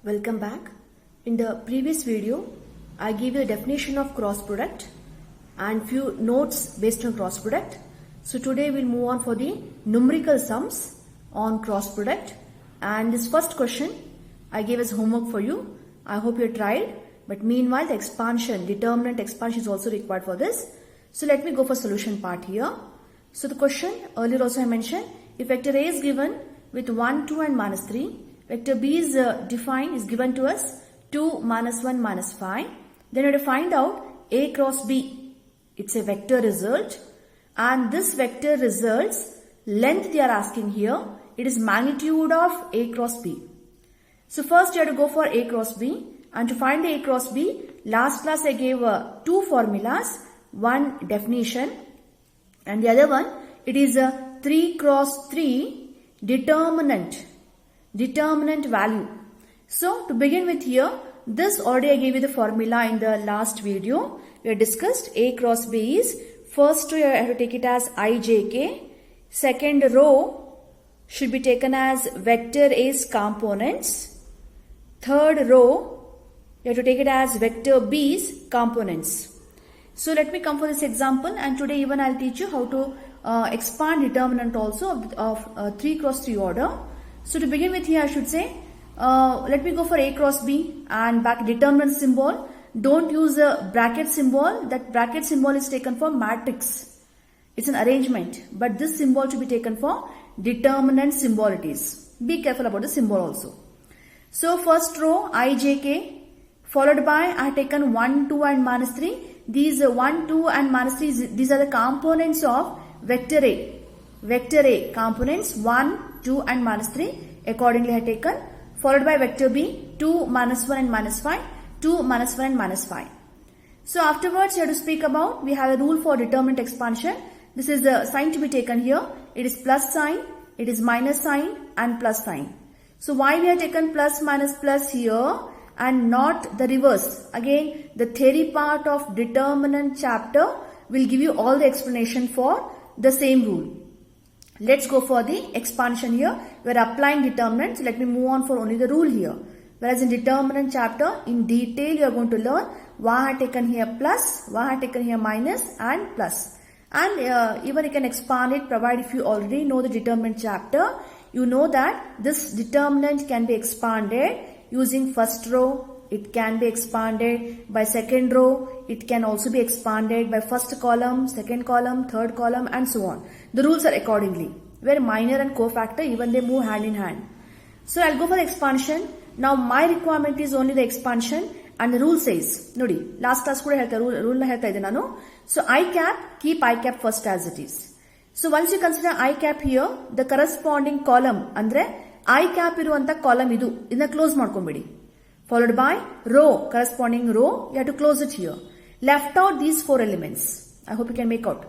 Welcome back. In the previous video, I gave you a definition of cross product and few notes based on cross product. So today we'll move on for the numerical sums on cross product. And this first question I gave as homework for you. I hope you tried. But meanwhile, the expansion, determinant expansion is also required for this. So let me go for solution part here. So the question earlier also I mentioned, if vector A is given with 1, 2 and minus 3, vector B is defined, is given to us 2, minus 1, minus 5. Then we have to find out A cross B. It's a vector result. And this vector results length they are asking here. It is magnitude of A cross B. So first you have to go for A cross B. And to find A cross B, last class I gave two formulas. One definition and the other one, it is a 3 cross 3 determinant value. So to begin with here, this already I gave you the formula in the last video. We have discussed A cross B is first row you have to take it as ijk, second row should be taken as vector A's components, third row you have to take it as vector B's components. So let me come for this example, and today even I'll teach you how to expand determinant also of 3 cross 3 order. So to begin with here I should say, let me go for A cross B and back determinant symbol. Don't use a bracket symbol. That bracket symbol is taken for matrix. It's an arrangement, but this symbol to be taken for determinant symbol it is. Be careful about the symbol also. So first row ijk followed by I have taken 1, 2 and minus 3. These 1, 2 and minus 3, these are the components of vector A. Vector A components 1, 2 and minus 3 accordingly I have taken, followed by vector B 2, minus 1 and minus 5, 2, minus 1 and minus 5. So afterwards you have to speak about, we have a rule for determinant expansion. This is the sign to be taken here. It is plus sign, it is minus sign and plus sign. So why we have taken plus minus plus here and not the reverse? Again, the theory part of determinant chapter will give you all the explanation for the same rule. Let's go for the expansion here. We are applying determinant. So let me move on for only the rule here. Whereas in determinant chapter, in detail you are going to learn why I have taken here plus, why I have taken here minus and plus. And even you can expand it, provided if you already know the determinant chapter, you know that this determinant can be expanded using first row, it can be expanded by second row, it can also be expanded by first column, second column, third column and so on. The rules are accordingly. Where minor and cofactor, even they move hand in hand. So I'll go for the expansion. Now my requirement is only the expansion and the rule says, Nodi, last class kuda helta rule na helta ide nanu. So I cap, keep I cap first as it is. So once you consider I cap here, the corresponding column andre I cap iruvanta column idu idna close ಮಾಡ್ಕೊಂಬಿಡಿ. Followed by row, corresponding row, you have to close it here. Left out these 4 elements. I hope you can make out.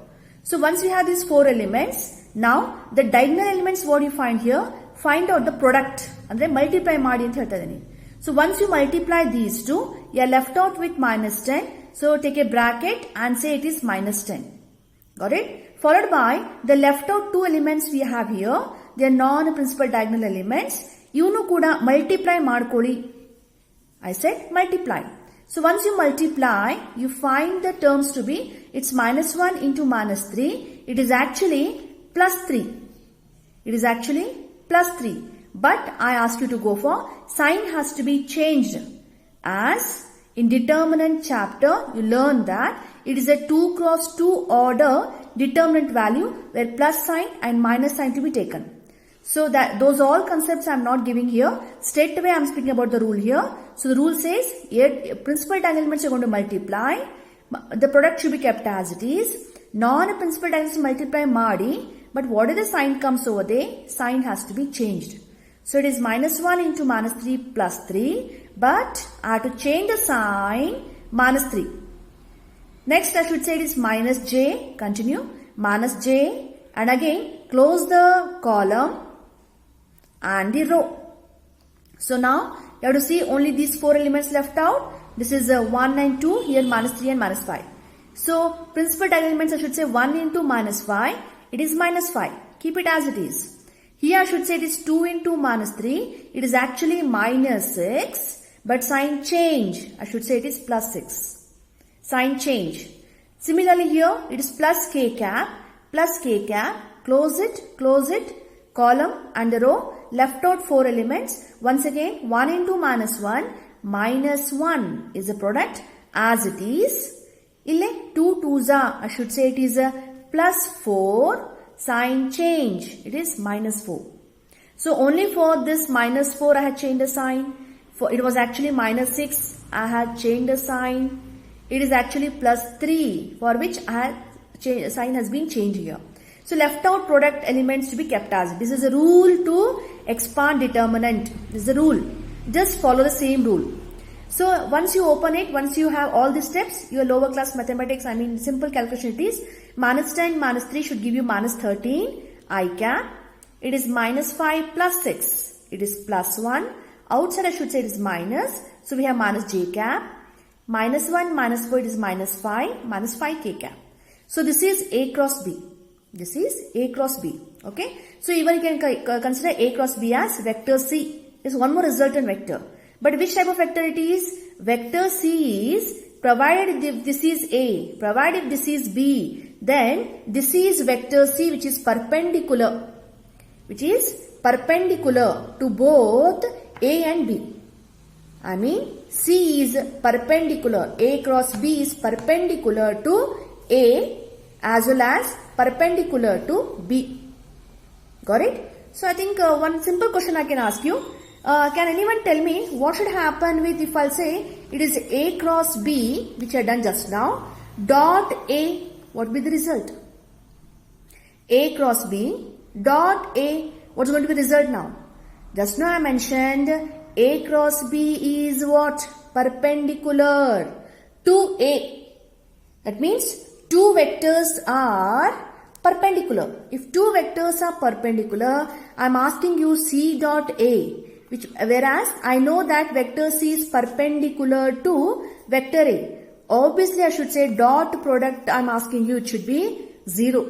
So once you have these 4 elements, now the diagonal elements what you find here, find out the product andre multiply ಮಾಡಿ ಅಂತ ಹೇಳ್ತಾ ಇದೀನಿ. So once you multiply these two, you are left out with minus 10. So take a bracket and say it is minus 10. Got it? Followed by the left out 2 elements we have here. They are non-principal diagonal elements. Ivunu kuda multiply ಮಾಡ್ಕೊಳ್ಳಿ. I said multiply. So once you multiply, you find the terms to be, it's minus 1 into minus 3. It is actually plus 3. It is actually plus 3. But I ask you to go for, sign has to be changed. As in determinant chapter, you learn that it is a 2 cross 2 order determinant value where plus sign and minus sign to be taken. So that those all concepts I am not giving here. Straight away I am speaking about the rule here. So the rule says principal diagonal elements are going to multiply. The product should be kept as it is. Non-principal diagonals multiply maadi. But what is the sign comes over there? Sign has to be changed. So it is minus 1 into minus 3 plus 3. But I have to change the sign minus 3. Next I should say it is minus j. Continue. Minus j. And again close the column and the row. So now you have to see only these 4 elements left out. This is 1 and 2, here minus 3 and minus 5. So principal diagonal elements I should say 1 into minus 5. It is minus 5. Keep it as it is. Here I should say it is 2 into minus 3. It is actually minus 6. But sign change. I should say it is plus 6. Sign change. Similarly here it is plus k cap. Plus k cap. Close it. Column and the row. Left out 4 elements. Once again 1 into minus 1. Minus 1 is the product as it is. Ille 2 2s are. I should say it is a plus 4. Sign change. It is minus 4. So only for this minus 4 I had changed the sign. For it was actually minus 6. I had changed the sign. It is actually plus 3 for which I had sign has been changed here. So left out product elements to be kept as. This is a rule to expand determinant. This is the rule. Just follow the same rule. So once you open it, once you have all the steps, your lower class mathematics, I mean simple calculation it is. Minus 10 minus 3 should give you minus 13. I cap. It is minus 5 plus 6. It is plus 1. Outside I should say it is minus. So we have minus j cap. Minus 1 minus 4 it is minus 5. Minus 5 k cap. So this is A cross B. This is A cross B. Okay. So even you can consider A cross B as vector C. Is one more resultant vector. But which type of vector it is? Vector C is provided if this is A, provided if this is B, then this is vector C which is perpendicular. Which is perpendicular to both A and B. I mean C is perpendicular. A cross B is perpendicular to A as well as perpendicular to B. Got it? So I think one simple question I can ask you. Can anyone tell me what should happen with if I'll say it is A cross B, which I done just now, dot A, what will be the result? A cross B dot A, what's going to be the result now? Just now I mentioned A cross B is what? Perpendicular to A. That means two vectors are perpendicular. If two vectors are perpendicular, I am asking you C dot A. Whereas I know that vector C is perpendicular to vector A. Obviously I should say dot product I am asking you it should be 0.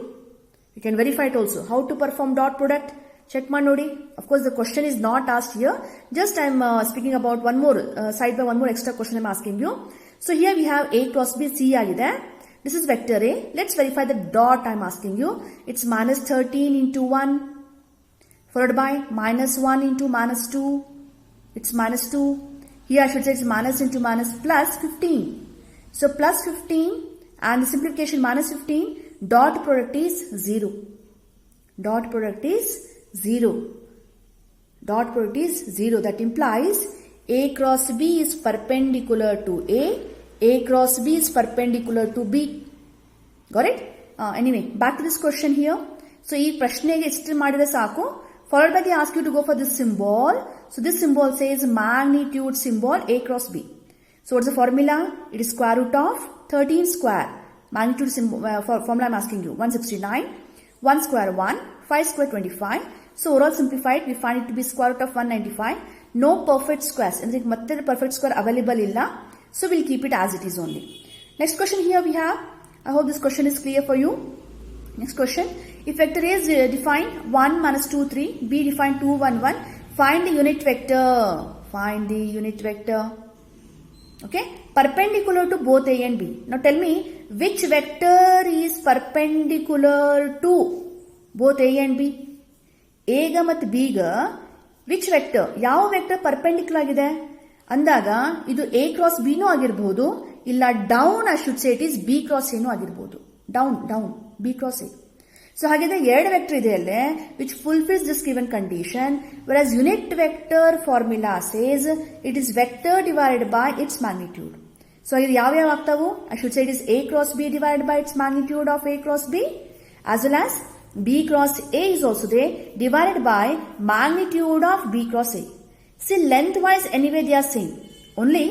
You can verify it also. How to perform dot product? Check my nodi. Of course the question is not asked here. Just I am speaking about one more side by one more extra question I am asking you. So here we have A cross B C agide. This is vector A. Let's verify the dot I am asking you. It's minus 13 into 1. Followed by minus 1 into minus 2. It's minus 2. Here I should say it's minus into minus plus 15. So plus 15 and the simplification minus 15. Dot product is 0. Dot product is 0. Dot product is 0. That implies A cross B is perpendicular to A. A cross B is perpendicular to B. Got it? Anyway, back to this question here. So, this question is still followed by they ask you to go for this symbol. So this symbol says magnitude symbol A cross B. So what's the formula? It is square root of 13 square. Magnitude symbol, formula I am asking you. 169. 1 square 1. 5 square 25. So overall simplified we find it to be square root of 195. No perfect squares. And the perfect square available illa. So we'll keep it as it is only. Next question here we have. I hope this question is clear for you. Next question. If vector A is defined 1 minus 2 3, B defined 2 1 1, find the unit vector. Find the unit vector. Okay, perpendicular to both A and B. Now tell me which vector is perpendicular to both A and B. A ga ಮತ್ತು B ga which vector? ಯಾವ vector perpendicular ಆಗಿದೆ? ಅಂದಾಗ ಇದು A cross B ನೂ ಆಗಿರಬಹುದು ಇಲ್ಲ down I should say it is B cross A ನೂ ಆಗಿರಬಹುದು. Down B cross A. So ಹಾಗಿದ್ರೆ ಎರಡು ವೆಕ್ಟರ್ ಇದೆ ಅಲ್ಲೇ which fulfills this given condition, whereas unit vector formula says it is vector divided by its magnitude. So ಹಾಗಿದ್ರೆ ಯಾವ ಆಗ್ತಾವು? I should say it is A cross B divided by its magnitude of A cross B, as well as B cross A is also there divided by magnitude of B cross A. See, lengthwise anyway they are same. Only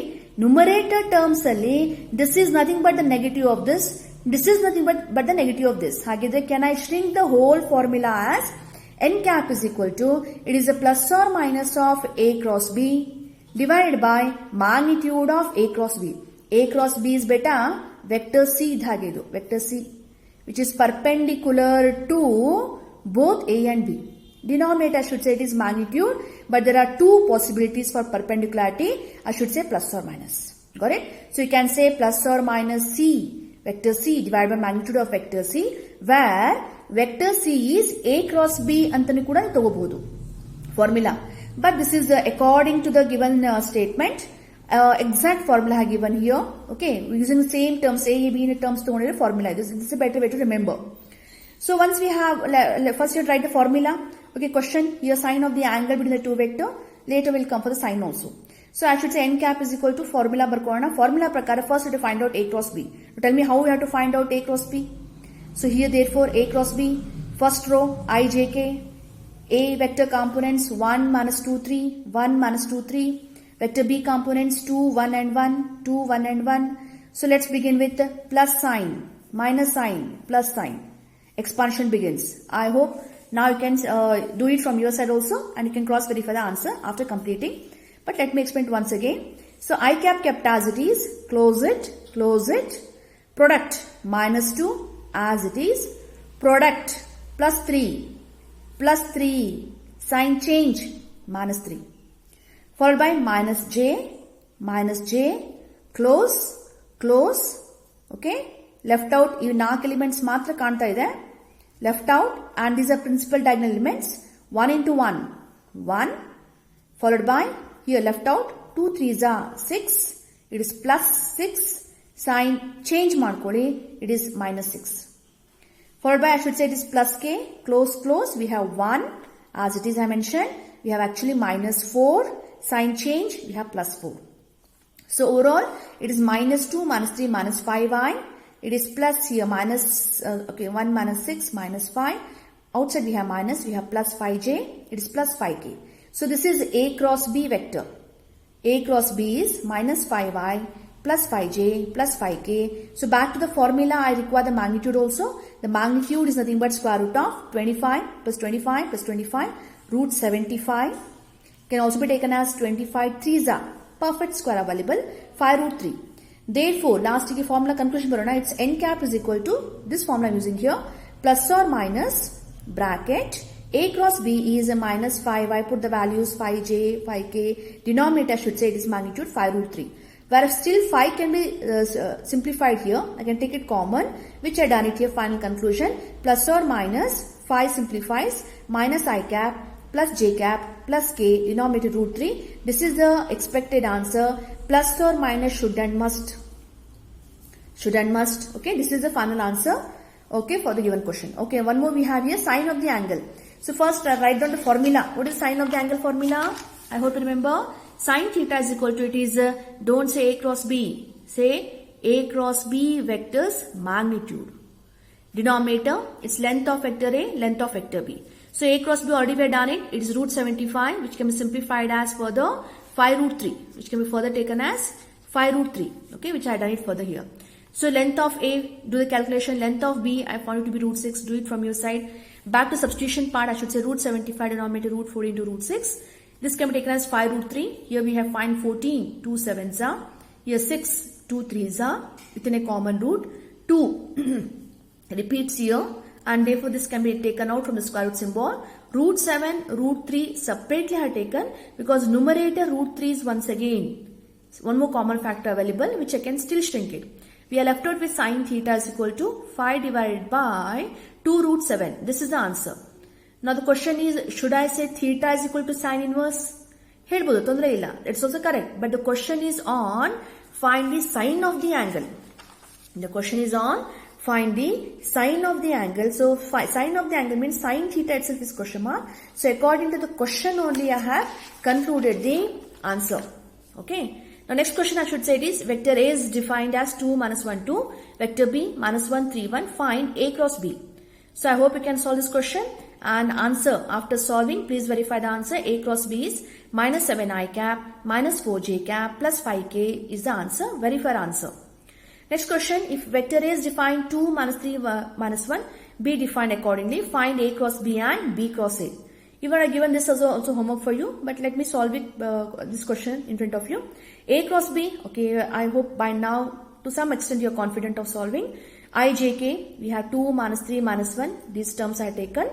numerator terms alli this is nothing but the negative of this. This is nothing but the negative of this. Hagidre, can I shrink the whole formula as n cap is equal to, it is a plus or minus of A cross B divided by magnitude of A cross B. A cross B is beta vector C idhagidu, vector C, which is perpendicular to both A and B. Denominator I should say it is magnitude, but there are two possibilities for perpendicularity. I should say plus or minus. Got it? So you can say plus or minus C, vector C divided by magnitude of vector C, where vector C is A cross B antani kuda tagobodu. Formula. But this is according to the given statement. Exact formula I have given here. Okay, using the same terms A, B in terms to formula. This is a better way to remember. So once we have, first you write the formula. Okay, question, here sine of the angle between the two vector. Later will come for the sine also. So I should say n cap is equal to formula barkona. Formula prakara first we have to find out A cross B. Now tell me how we have to find out A cross B. So here therefore A cross B, first row I, J, K. A vector components 1, minus 2, 3, 1, minus 2, 3. Vector B components 2, 1 and 1, 2, 1 and 1. So let's begin with plus sign, minus sign, plus sign. Expansion begins. I hope now you can do it from your side also, and you can cross verify the answer after completing. But let me explain it once again. So I cap kept as it is, close it, product minus 2 as it is, product plus 3, sign change minus 3, followed by minus j, close, okay, left out, even 4 elements matra kanta ide, left out, and these are principal diagonal elements, 1 into 1, 1, followed by, here left out, 2 3s are 6, it is plus 6, sign change ಮಾಡ್ಕೊಳ್ಳಿ, it is minus 6. Followed by, I should say it is plus k, close, we have 1, as it is I mentioned, we have actually minus 4, sign change, we have plus 4. So overall, it is minus 2, minus 3, minus 5i, it is plus here, minus, 1 minus 6, minus 5, outside we have minus, we have plus 5j, it is plus 5k. So this is A cross B vector. A cross B is minus 5i, plus 5j, plus 5k. So back to the formula, I require the magnitude also. The magnitude is nothing but square root of 25 plus 25 plus 25, root 75. Can also be taken as 25 3s are perfect square available, 5 root 3. Therefore, last formula conclusion barona, it's n cap is equal to this formula I'm using here, plus or minus bracket A cross B is a minus 5. I put the values 5j, 5k. Denominator should say it is magnitude 5 root 3. Whereas still 5 can be simplified here. I can take it common, which I done it here. Final conclusion, plus or minus 5 simplifies, minus I cap plus j cap plus k, denominator root 3. This is the expected answer. Plus or minus should and must. Okay, this is the final answer. Okay, for the given question. Okay, one more we have here, sine of the angle. So first write down the formula. What is sine of the angle formula? I hope you remember. Sine theta is equal to, it is, don't say A cross B. Say A cross B vectors magnitude. Denominator, it's length of vector A, length of vector B. So A cross B already we have done it. It is root 75, which can be simplified as further 5 root 3, which can be further taken as 5 root 3. Okay, which I have done it further here. So length of A, do the calculation. Length of B, I found it to be root 6. Do it from your side. Back to substitution part, I should say root 75 denominator root 4 into root 6. This can be taken as 5 root 3. Here we have find 14, 2 7s are. Here 6, 2 3s are. Within a common root. 2 repeats here. And therefore this can be taken out from the square root symbol. Root 7, root 3 separately I have taken, because numerator root 3 is once again one more common factor available, which I can still shrink it. We are left out with sine theta is equal to 5 divided by 2 root 7. This is the answer. Now the question is, should I say theta is equal to sine inverse? It's also correct. But the question is on find the sine of the angle. The question is on find the sine of the angle. So sine of the angle means sine theta itself is question mark. So according to the question only I have concluded the answer. Okay. Now next question I should say it is, vector A is defined as 2 minus 1 2. Vector B minus 1 3 1. Find A cross B. So I hope you can solve this question and answer. After solving, please verify the answer. A cross B is minus 7 I cap minus 4 j cap plus 5k is the answer. Very fair answer. Next question, if vector A is defined 2 minus 3 minus 1, B defined accordingly. Find A cross B and B cross A. Even I given this as also homework for you, but let me solve it, this question in front of you. A cross B, okay, I hope by now to some extent you are confident of solving. I, J, K, we have 2 minus 3 minus 1, these terms I have taken.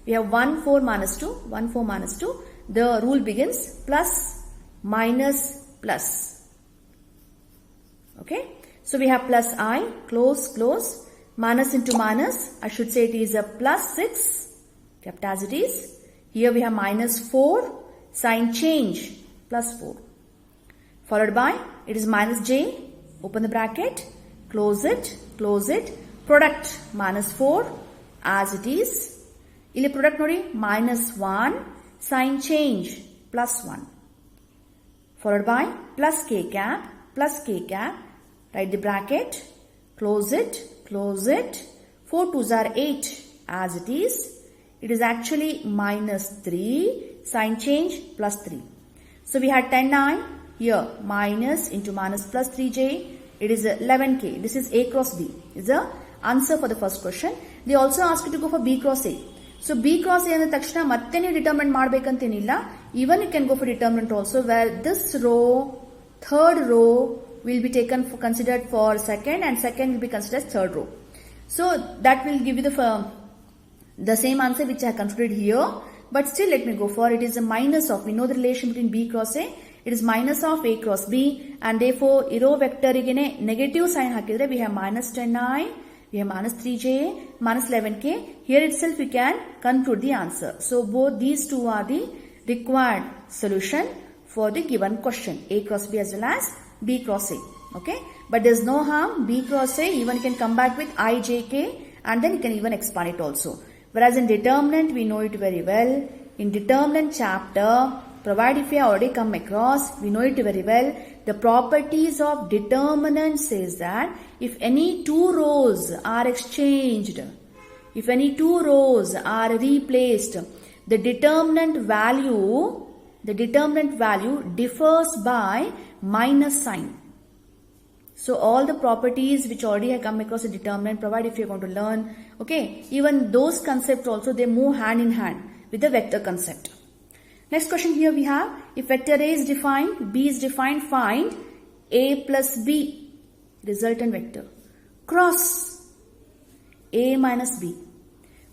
We have 1, 4, minus 2, 1, 4, minus 2. The rule begins plus, minus, plus. Okay. So we have plus I, close, close. Minus into minus, I should say it is a plus 6, kept as it is. Here we have minus 4, sign change, plus 4. Followed by, it is minus j, open the bracket, close it, product minus 4, as it is. Illi product nodi, minus 1, sign change, plus 1. Followed by, plus k cap, write the bracket, close it, 4 2s are 8, as it is. It is actually minus 3, sign change, plus 3. So we had 10i, here minus into minus plus 3j, it is 11k. This is A cross B, is the answer for the first question. They also ask you to go for B cross A. So B cross A and the takshana matte ನೀವು determinant ಮಾಡಬೇಕಂತೇನಿಲ್ಲ. Even you can go for determinant also, where this row, third row will be taken for considered for second, and second will be considered as third row. So that will give you the same answer which I have considered here. But still let me go for it is a minus of, we know the relation between B cross A. It is minus of A cross B, and therefore row vector igene negative sign hakidre we have minus 10i, we have minus 3j, minus 11k. Here itself we can conclude the answer. So both these two are the required solution for the given question, A cross B as well as B cross A. Okay, but there is no harm, B cross A, even you can come back with I, J, K, and then you can even expand it also. Whereas in determinant, we know it very well. In determinant chapter, provided if you have already come across, we know it very well. The properties of determinant says that if any two rows are exchanged, if any two rows are replaced, the determinant value differs by minus sign. So all the properties which already have come across a determinant, provided if you are going to learn, okay, even those concepts also, they move hand in hand with the vector concept. Next question here we have, if vector A is defined, B is defined, find A plus B, resultant vector, cross A minus B.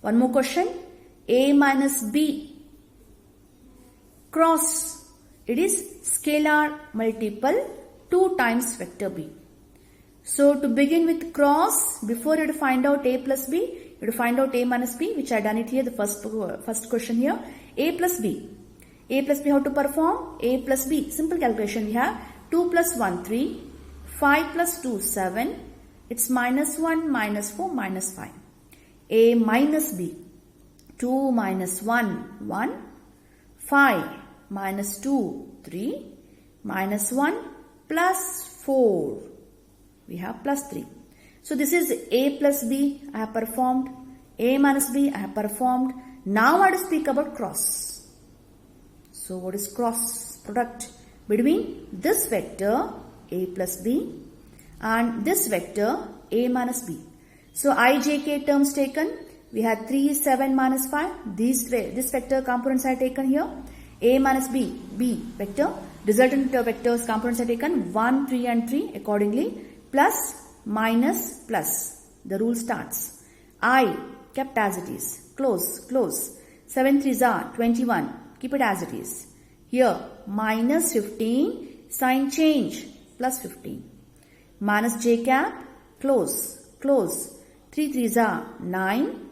One more question, A minus B, cross, it is scalar multiple 2 times vector B. So to begin with cross, before you to find out A plus B, you to find out A minus B, which I done it here, the first question here, A plus B. A plus B, how to perform? A plus B, simple calculation we have, 2 plus 1, 3, 5 plus 2, 7, it's minus 1, minus 4, minus 5. A minus B, 2 minus 1, 1, 5 minus 2, 3, minus 1, plus 4. We have plus 3. So this is A plus B, I have performed. A minus B, I have performed. Now I have to speak about cross. So what is cross? Product between this vector A plus B and this vector A minus B. So I, J, K terms taken. We had 3, 7, minus 5. This vector components are taken here. A minus B, B vector. Resultant vectors components are taken 1, 3 and 3 accordingly. Plus, minus, plus. The rule starts. I kept as it is. Close, close. 7 3s are 21. Keep it as it is. Here, minus 15. Sign change. Plus 15. Minus j cap. Close, close. 3 3s are 9.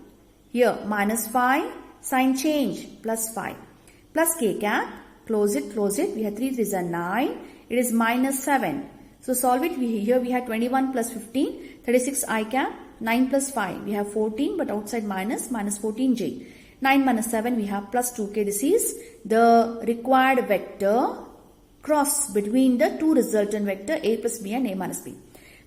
Here, minus 5. Sign change. Plus 5. Plus k cap. Close it, close it. We have 3 3s are 9. It is minus 7. So solve it. Here we have 21 plus 15, 36 I cap, 9 plus 5. We have 14, but outside minus 14j. 9 minus 7, we have plus 2k. This is the required vector cross between the two resultant vector A plus B and A minus B.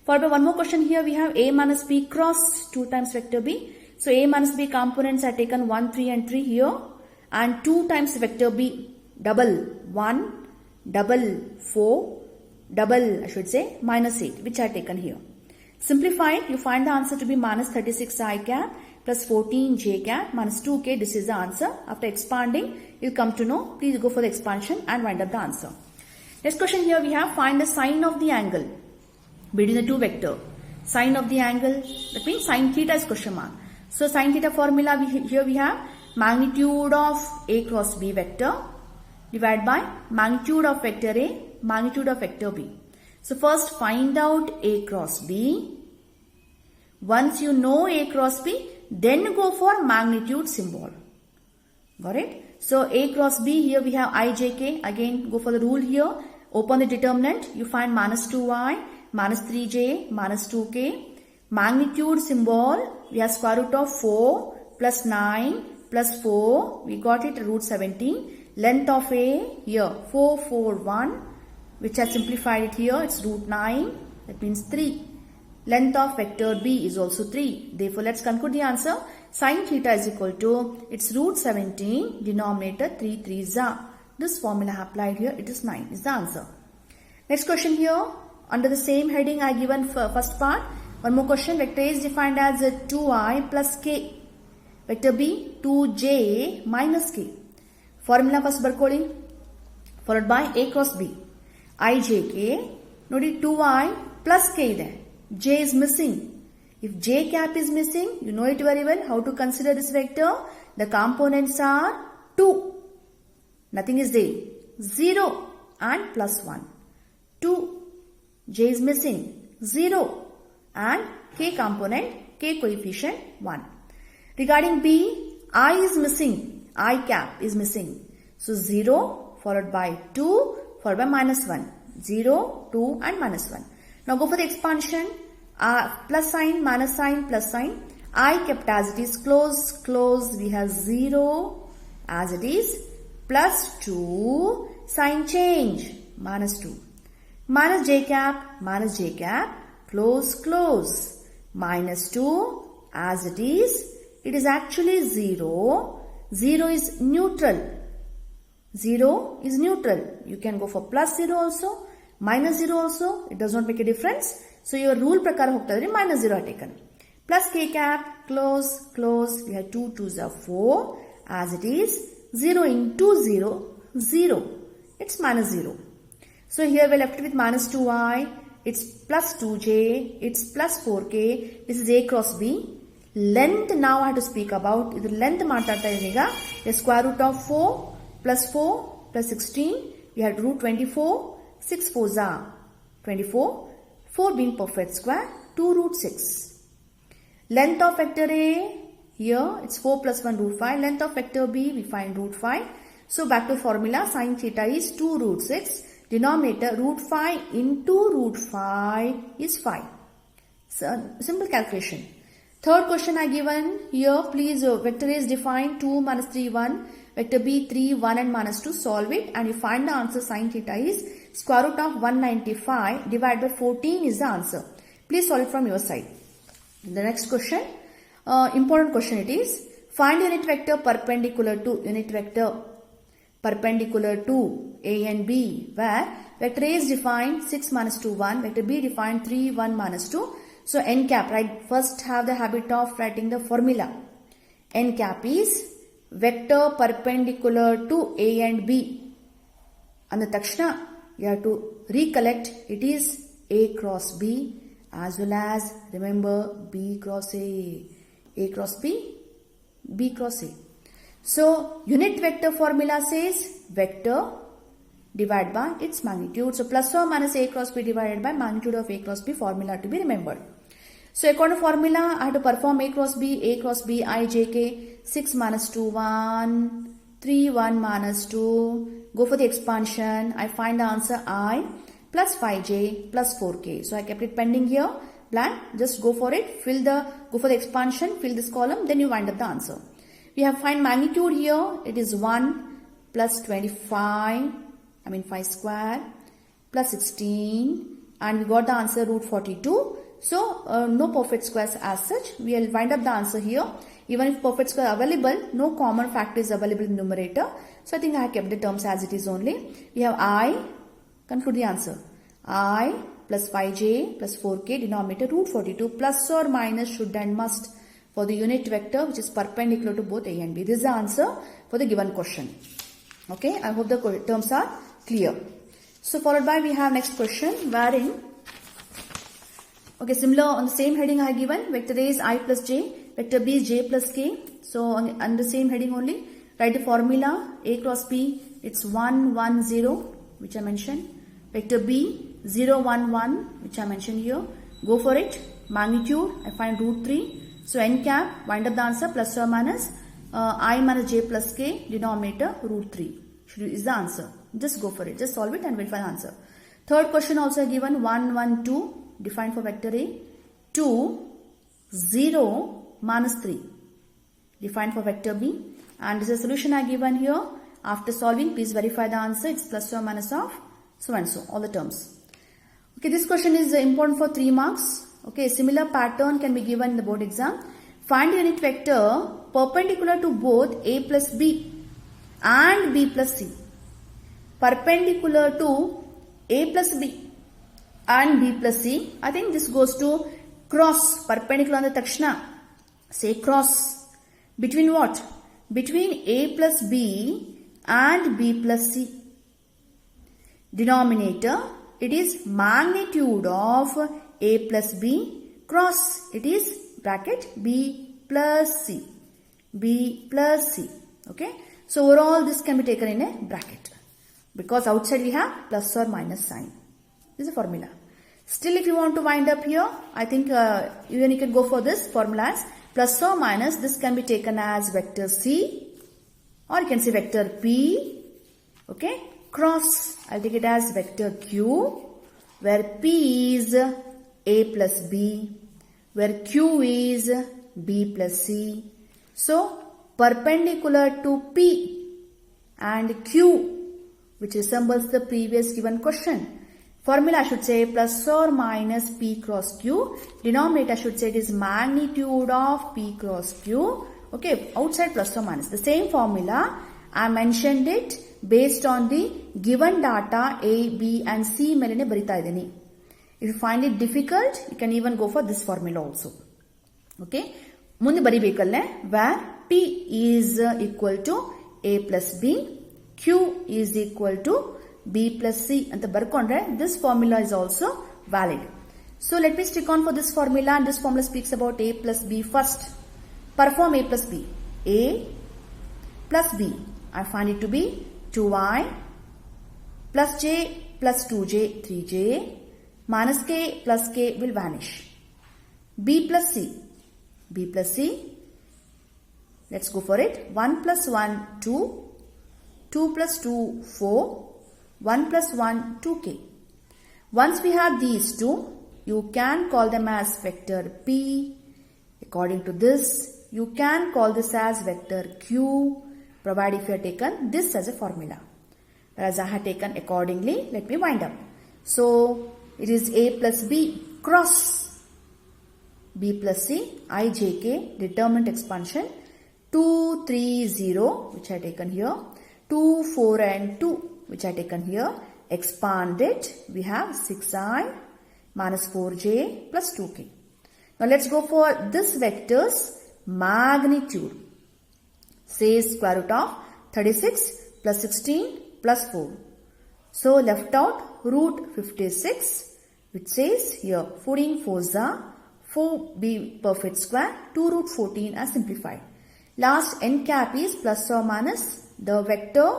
Followed by one more question here, we have A minus B cross 2 times vector B. So A minus B components are taken 1, 3 and 3 here, and 2 times vector B, double 1, double 4, double, I should say, minus 8, which are taken here. Simplify it, you find the answer to be minus 36 I cap plus 14 j cap minus 2k. This is the answer. After expanding, you'll come to know. Please go for the expansion and wind up the answer. Next question here we have, find the sine of the angle between the two vector. Sine of the angle, that means sine theta is question mark. So sine theta formula, here we have magnitude of A cross B vector divided by magnitude of vector A, magnitude of vector B. So first find out A cross B. Once you know A cross B, then go for magnitude symbol. Got it? So A cross B, here we have I, J, K. Again, go for the rule here. Open the determinant. You find minus 2i, minus 3j, minus 2k. Magnitude symbol, we have square root of 4 plus 9 plus 4. We got it root 17. Length of A, here 4, 4, 1. Which I simplified it here. It's root 9. That means 3. Length of vector B is also 3. Therefore, let's conclude the answer. Sine theta is equal to, it's root 17, denominator 3 3s are. This formula applied here, it is 9 is the answer. Next question here, under the same heading I given first part. One more question, vector A is defined as 2i plus k. Vector B, 2j minus k. Formula first barcoding, followed by A cross B. I, J, K. Nodi 2i plus k there. J is missing. If j cap is missing, you know it very well. How to consider this vector? The components are 2. Nothing is there. 0 and plus 1. 2. J is missing. 0 and k component, k coefficient 1. Regarding B, I is missing. I cap is missing. So 0 followed by 2 followed by minus 1. 0, 2 and minus 1. Now go for the expansion. Plus sign, minus sign, plus sign. I kept as it is, close, close. We have 0 as it is. Plus 2, sign change, minus 2. Minus j cap, close, close. Minus 2 as it is. It is actually 0. 0 is neutral. 0 is neutral. You can go for plus 0 also, minus 0 also. It does not make a difference. So your rule prakara hogtadre minus 0 are taken. Plus k cap, close, close. We have 2 2s are 4 as it is. 0 into 0, 0. It's minus 0. So here we are left with minus 2i. It's plus 2j. It's plus 4k. This is A cross B. Length now I have to speak about. The length the square root of 4 plus 4 plus 16. We have root 24. 6 4s are 24. 4 being perfect square, 2 root 6. Length of vector A, here it's 4 plus 1 root 5. Length of vector B, we find root 5. So back to formula, sine theta is 2 root 6. Denominator root 5 into root 5 is 5. So simple calculation. Third question I given here, please vector A is defined 2 minus 3 1. Vector B 3 1 and minus 2. Solve it and you find the answer. Sine theta is square root of 195 divided by 14 is the answer. Please solve it from your side. The next question, important question it is. Find unit vector perpendicular to A and B, where vector A is defined 6 minus 2 1, vector B defined 3 1 minus 2. So n cap, right? First have the habit of writing the formula. N cap is vector perpendicular to A and B. And the takshana, you have to recollect it is A cross B as well as remember B cross A. A cross B, B cross A. So unit vector formula says vector divided by its magnitude. So plus or minus A cross B divided by magnitude of A cross B formula to be remembered. So according to formula, I have to perform A cross B, I, J, K, 6 minus 2, 1, 3, 1 minus 2. Go for the expansion. I find the answer I plus 5j plus 4k. So I kept it pending here. Blank. Just go for it. Go for the expansion. Fill this column. Then you wind up the answer. We have find magnitude here. It is 1 plus 25. 5 square plus 16. And we got the answer root 42. So no perfect squares as such. We will wind up the answer here. Even if perfect square available, no common factor is available in numerator. So I think I have kept the terms as it is only. We have I, conclude the answer. I plus 5j plus 4k, denominator root 42, plus or minus should and must for the unit vector which is perpendicular to both A and B. This is the answer for the given question. Okay, I hope the terms are clear. So followed by we have next question wherein, okay, similar on the same heading I have given, vector A is I plus j, vector B is j plus k. So on the same heading only, write the formula. A cross B, it's 1, 1, 0, which I mentioned. Vector B, 0, 1, 1, which I mentioned here. Go for it. Magnitude, I find root 3. So n cap, wind up the answer, plus or minus I minus j plus k, denominator root 3 is the answer. Just go for it. Just solve it and verify the answer. Third question also given, 1, 1, 2, defined for vector A. 2, 0, minus 3, defined for vector B. And this is a solution I given here. After solving, please verify the answer. It's plus or minus of so and so, all the terms. Okay, this question is important for 3 marks. Okay, a similar pattern can be given in the board exam. Find the unit vector perpendicular to both A plus B and B plus C. Perpendicular to A plus B and B plus C. I think this goes to cross. Perpendicular on the takshana. Say cross. Between what? Between A plus B and B plus C. Denominator, it is magnitude of A plus B cross. It is bracket B plus C. B plus C. Okay. So overall this can be taken in a bracket. Because outside we have plus or minus sign. This is a formula. Still if you want to wind up here, I think even you can go for this formula as plus or minus. This can be taken as vector C. Or you can say vector P. Okay. Cross. I'll take it as vector Q. Where P is A plus B. Where Q is B plus C. So, perpendicular to P and Q, which resembles the previous given question. Formula I should say plus or minus P cross Q. Denominator I should say it is magnitude of P cross Q. Okay, outside plus or minus. The same formula, I mentioned it based on the given data A, B and C meline barita ideni. If you find it difficult, you can even go for this formula also. Okay. Munde baribekalle where P is equal to A plus B, Q is equal to B plus C and the barkondre, this formula is also valid. So let me stick on for this formula, and this formula speaks about A plus B first. Perform A plus B. A plus B, I find it to be 2i plus j plus 2j, 3j, minus k plus k will vanish. B plus C. B plus C. Let's go for it. 1 plus 1, 2. 2 plus 2, 4. 1 plus 1, 2k. Once we have these two, you can call them as vector P. According to this, you can call this as vector Q, provided if you have taken this as a formula. Whereas I have taken accordingly, let me wind up. So, it is A plus B cross B plus C, I, J, K, determinant expansion, 2, 3, 0, which I have taken here, 2, 4 and 2, which I have taken here, expanded, we have 6i minus 4j plus 2k. Now let's go for this vector's magnitude. Say square root of 36 plus 16 plus 4. So left out root 56, which says here 14 4s are 4b perfect square, 2 root 14 as simplified. Last n cap is plus or minus the vector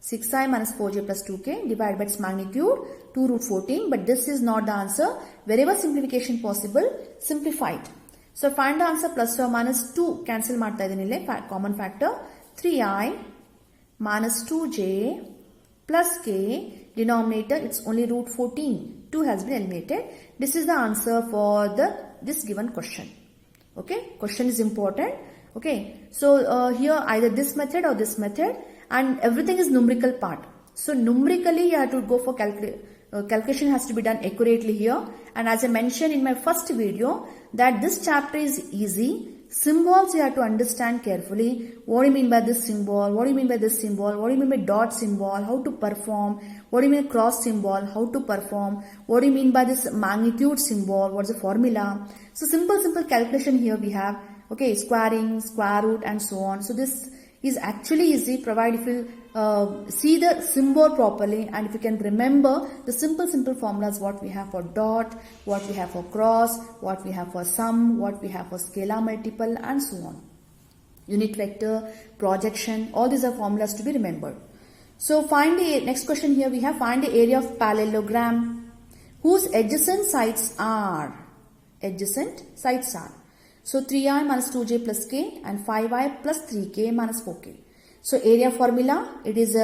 6i minus 4j plus 2k divided by its magnitude 2 root 14, but this is not the answer. Wherever simplification possible, simplify it. So find the answer plus or minus 2 cancel ಮಾಡ್ತಾ ಇದೀನಿ ಇಲ್ಲಿ common factor 3i minus 2j plus k, denominator it's only root 14, 2 has been eliminated. This is the answer for this given question. Okay, question is important. Okay, so here either this method or this method, and everything is numerical part. So numerically you have to go for calculation has to be done accurately here. And as I mentioned in my first video that this chapter is easy. Symbols you have to understand carefully. What do you mean by this symbol? What do you mean by this symbol? What do you mean by dot symbol? How to perform? What do you mean by cross symbol? How to perform? What do you mean by this magnitude symbol? What's the formula? So simple calculation here we have. Okay, squaring, square root and so on. So this is actually easy provided if you see the symbol properly, and if you can remember the simple formulas, what we have for dot, what we have for cross, what we have for sum, what we have for scalar multiple and so on. unit vector, projection, all these are formulas to be remembered. So find the next question here we have, find the area of parallelogram whose adjacent sides are. So 3i minus 2j plus k and 5i plus 3k minus 4k. So area formula, it is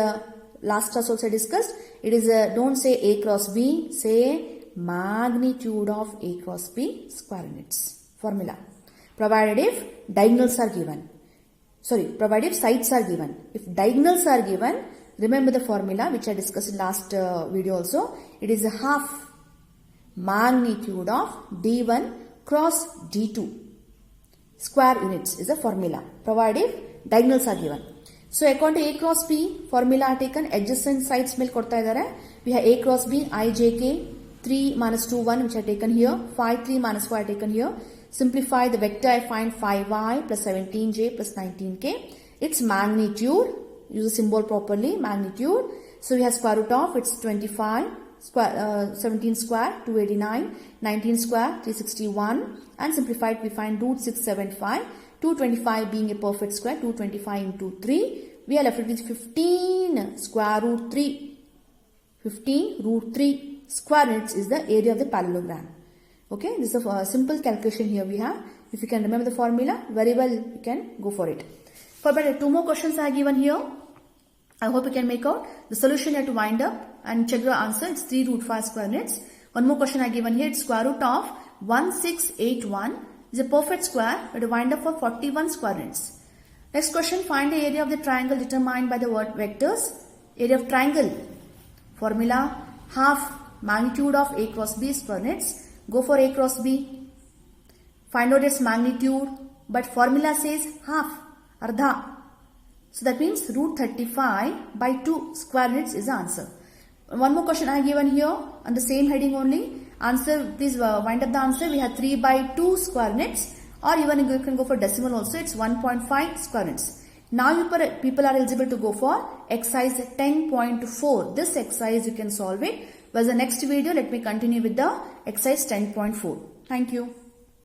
last class also discussed. It is don't say a cross b, say magnitude of a cross b square units. Formula. Provided if diagonals are given. Provided if sides are given. If diagonals are given, remember the formula which I discussed in last video also. It is a half magnitude of d1 cross d2 square units is the formula. Provided if diagonals are given. So according to a cross b formula are taken, adjacent sides ಮೇಲೆ ಕೊಡ್ತಾ ಇದ್ದಾರೆ. We have a cross b I j k 3 minus 2 1 which are taken here, 5 3 minus 4 are taken here. Simplify the vector, I find 5i plus 17j plus 19k. Its magnitude, use the symbol properly, magnitude. So we have square root of, it's 25, 17 square 289, 19 square 361, and simplified we find root 675. 225 being a perfect square, 225 into 3, we are left with 15 square root 3. 15 root 3 square units is the area of the parallelogram. Okay, this is a simple calculation here we have. If you can remember the formula, very well you can go for it. For better, 2 more questions are given here. I hope you can make out. The solution you have to wind up and check the answer. It's 3 root 5 square units. One more question I given here. It's square root of 1681 is a perfect square. We have to wind up for 41 square units. Next question, find the area of the triangle determined by the vectors. Area of triangle. Formula, half magnitude of a cross b square units. Go for a cross b. Find out its magnitude. But formula says half, ardha. So that means root 35 by 2 square units is the answer. One more question I have given here on the same heading only. Answer, please wind up the answer. We have 3 by 2 square units, or even you can go for decimal also. It's 1.5 square units. Now people are eligible to go for exercise 10.4. This exercise you can solve it. Whereas the next video, let me continue with the exercise 10.4. Thank you.